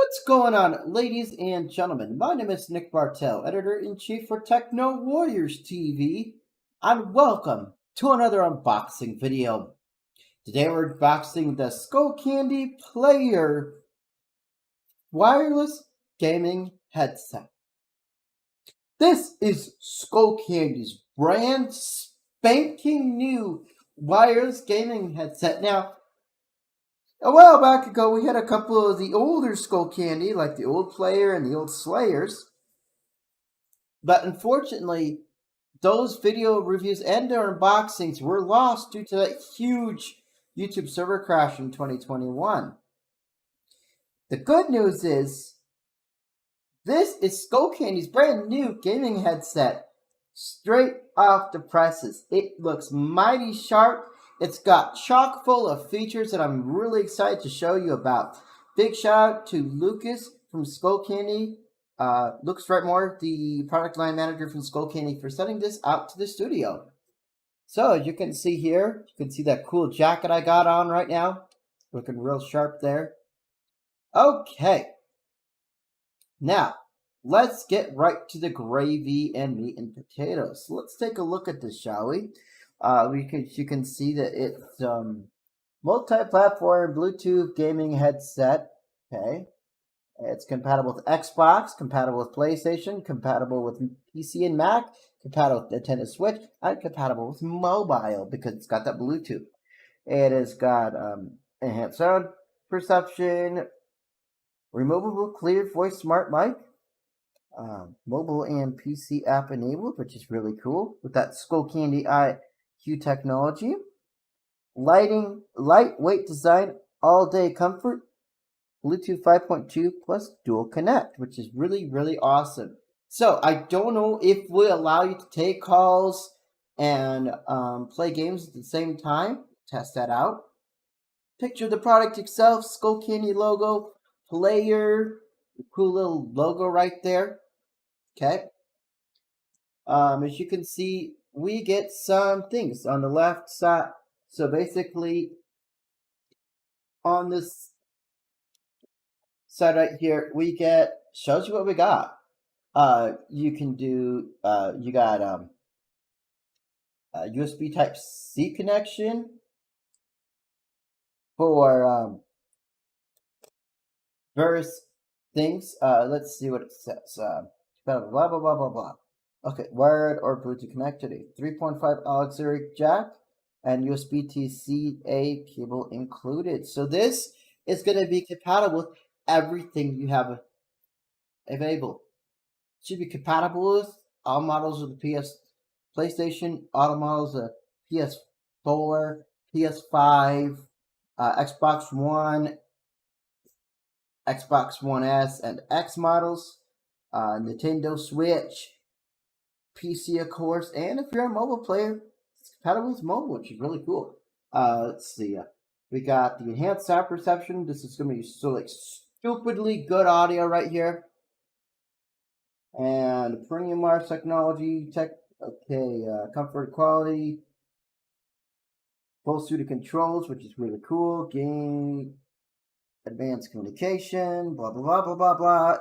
What's going on, ladies and gentlemen? My name is Nick Bartell, editor-in-chief for Techno Warriors TV, and welcome to another unboxing video. Today we're unboxing the Skullcandy plyr wireless gaming headset. This is Skullcandy's brand spanking new wireless gaming headset. Now, a while back ago, we had a couple of the older Skullcandy, like the old plyr and the old Slayers. But unfortunately, those video reviews and their unboxings were lost due to that huge YouTube server crash in 2021. The good news is, this is Skullcandy's brand new gaming headset, straight off the presses. It looks mighty sharp. It's got chock full of features that I'm really excited to show you about. Big shout out to Lucas from Skullcandy, Lucas Fretmore, the product line manager from Skullcandy, for sending this out to the studio. So as you can see here, you can see that cool jacket I got on right now. Looking real sharp there. Okay. Now, let's get right to the gravy and meat and potatoes. So let's take a look at this, shall we? You can see that it's multi-platform Bluetooth gaming headset. Okay, it's compatible with Xbox, compatible with PlayStation, compatible with PC and Mac, compatible with Nintendo Switch, and compatible with mobile because it's got that Bluetooth. It has got enhanced sound perception, removable clear voice smart mic, mobile and PC app enabled, which is really cool with that Skullcandy IQ technology. Lightweight design, all day comfort, Bluetooth 5.2 plus dual connect, which is really, really awesome. So I don't know if we'll allow you to take calls and play games at the same time. Test that out. Picture the product itself, Skullcandy logo, plyr, cool little logo right there. Okay. As you can see, we get some things on the left side. So basically, on this side right here, we get, shows you what we got. You can do, you got USB Type-C connection for various things. Let's see what it says. Blah, blah, blah, blah, blah, blah. Okay, wired or Bluetooth connectivity. 3.5 auxiliary jack and USB Type-C cable included. So this is going to be compatible with everything you have available. It should be compatible with all models of the PlayStation, all models of PS4, PS5, Xbox One, Xbox One S and X models, Nintendo Switch, PC of course, and if you're a mobile player, it's compatible with mobile, which is really cool. Let's see. We got the enhanced sound perception. This is going to be so like stupidly good audio right here. And premium wireless technology, comfort, quality, full suite of controls, which is really cool. Game, advanced communication, blah blah blah blah blah blah.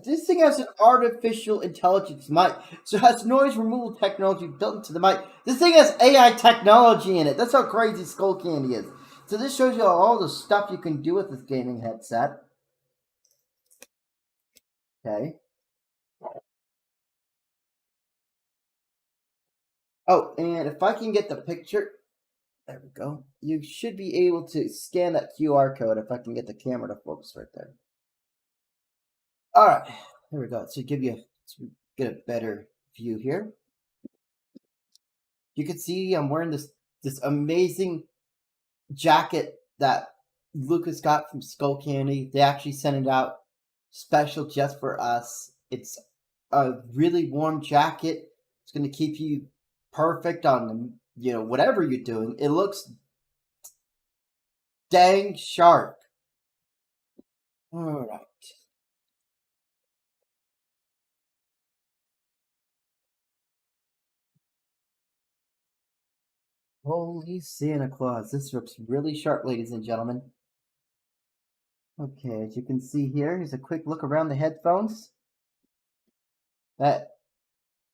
This thing has an artificial intelligence mic, so it has noise removal technology built into the mic. This thing has AI technology in it. That's how crazy Skullcandy is. So this shows you all the stuff you can do with this gaming headset. Okay. Oh, and if I can get the picture, there we go. You should be able to scan that QR code if I can get the camera to focus right there. All right, there we go. So get a better view here. You can see I'm wearing this amazing jacket that Lucas got from Skullcandy. They actually sent it out special just for us. It's a really warm jacket. It's going to keep you perfect on whatever you're doing. It looks dang sharp. All right. Holy Santa Claus. This looks really sharp, ladies and gentlemen. Okay, as you can see here, here's a quick look around the headphones. That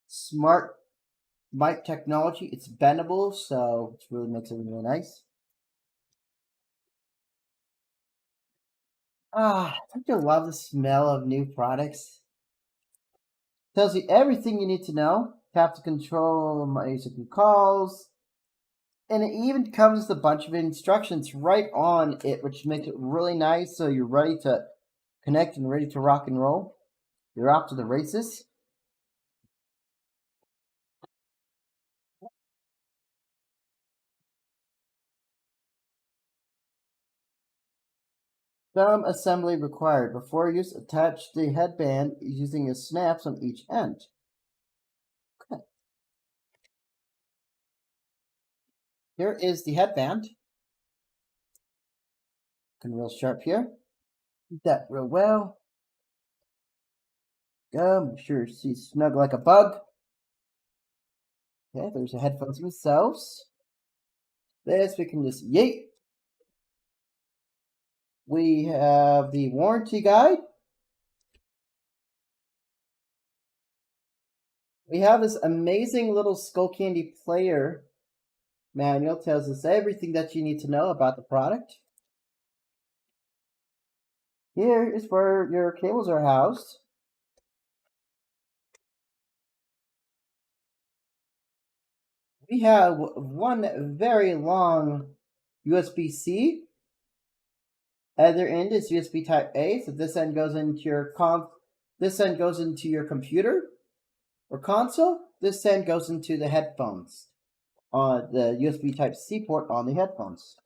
smart mic technology, it's bendable, so it really makes it really nice. Don't you love the smell of new products? Tells you everything you need to know. Tap to control music and calls. And it even comes with a bunch of instructions right on it, which makes it really nice. So you're ready to connect and ready to rock and roll. You're off to the races. Thumb assembly required. Before use, attach the headband using snaps on each end. Okay. Here is the headband. Looking real sharp here. Keep that real well. Go. Make sure she's snug like a bug. Okay, there's the headphones themselves. This we can just yeet. We have the warranty guide. We have this amazing little Skullcandy plyr manual. Tells us everything that you need to know about the product. Here is where your cables are housed. We have one very long USB-C. Other end is USB Type A, so this end goes into your this end goes into your computer or console. This end goes into the headphones on the USB Type C port on the headphones.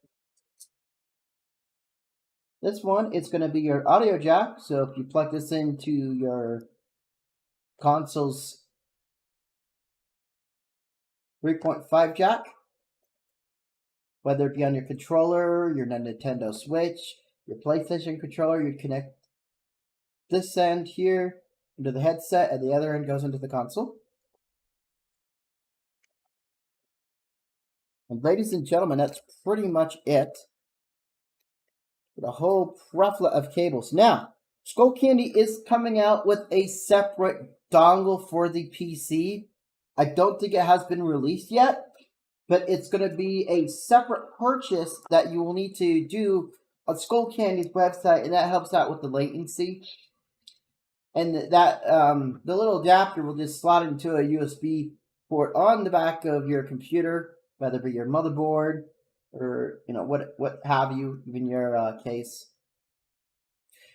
This one is going to be your audio jack. So if you plug this into your console's 3.5 jack, whether it be on your controller, your Nintendo Switch, your PlayStation controller, you connect this end here into the headset, and the other end goes into the console. And ladies and gentlemen, that's pretty much it. With a whole plethora of cables. Now, Skullcandy is coming out with a separate dongle for the PC. I don't think it has been released yet, but it's going to be a separate purchase that you will need to do on Skullcandy's website, and that helps out with the latency. And that the little adapter will just slot into a USB port on the back of your computer, whether it be your motherboard or what have you, even your case.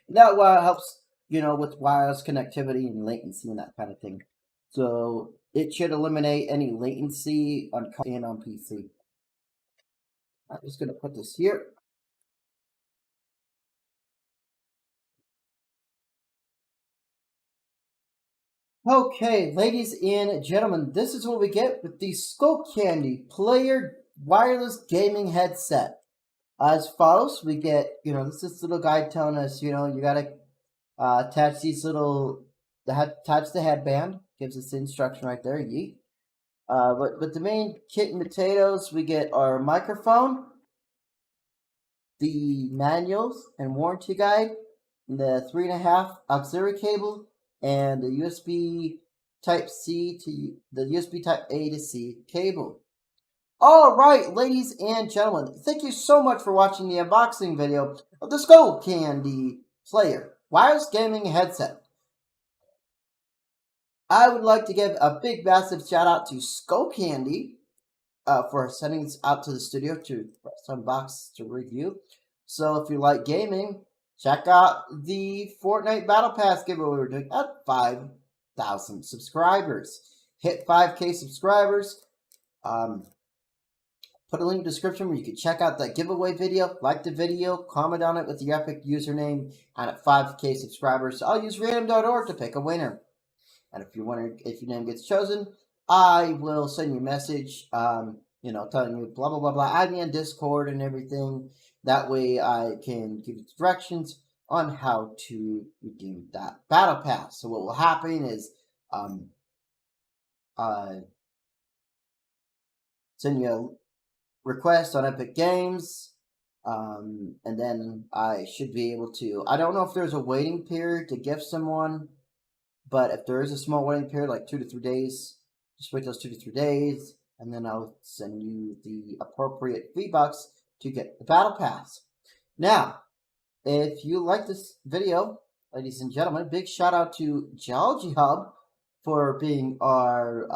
That helps with wireless connectivity and latency and that kind of thing. So it should eliminate any latency on and on PC. I'm just gonna put this here. Okay, ladies and gentlemen, this is what we get with the Skullcandy plyr wireless gaming headset. As follows, we get, this little guide telling us, you gotta attach these attach the headband. Gives us the instruction right there, yeet. But the main kit and potatoes, we get our microphone, the manuals and warranty guide, the 3.5 auxiliary cable, and the USB Type C to the USB Type A to C cable. All right, ladies and gentlemen, thank you so much for watching the unboxing video of the Skullcandy plyr wireless gaming headset. I would like to give a big, massive shout out to Skullcandy for sending this out to the studio to unbox to review. So if you like gaming, check out the Fortnite Battle Pass giveaway we're doing at 5,000 subscribers. Hit 5K subscribers. Put a link in the description where you can check out that giveaway video, like the video, comment on it with your epic username, and at 5K subscribers, I'll use random.org to pick a winner. And if if your name gets chosen, I will send you a message, telling you blah, blah, blah, blah, add me on Discord and everything. That way I can give you directions on how to redeem that battle pass. So what will happen is, send you a request on Epic Games. And then I should be able to. I don't know if there's a waiting period to gift someone, but if there is a small waiting period, like 2 to 3 days, just wait those 2 to 3 days, and then I'll send you the appropriate V-Bucks to get the Battle Pass. Now, if you like this video, ladies and gentlemen, big shout out to Geology Hub for being our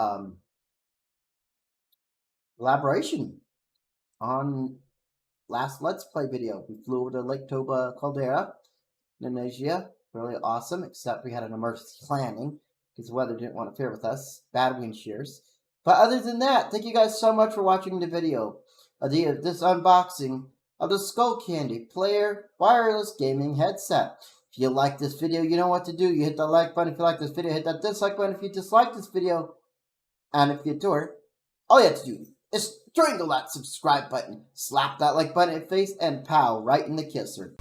collaboration on last Let's Play video. We flew over to Lake Toba Caldera, Indonesia. Really awesome, except we had an emergency landing because the weather didn't want to interfere with us. Bad wind shears. But other than that, thank you guys so much for watching the video of this unboxing of the Skullcandy plyr wireless gaming headset. If you like this video, you know what to do. You hit the like button if you like this video. Hit that dislike button if you dislike this video. And if you adore it, all you have to do is strangle that subscribe button, slap that like button in the face, and pow, right in the kisser.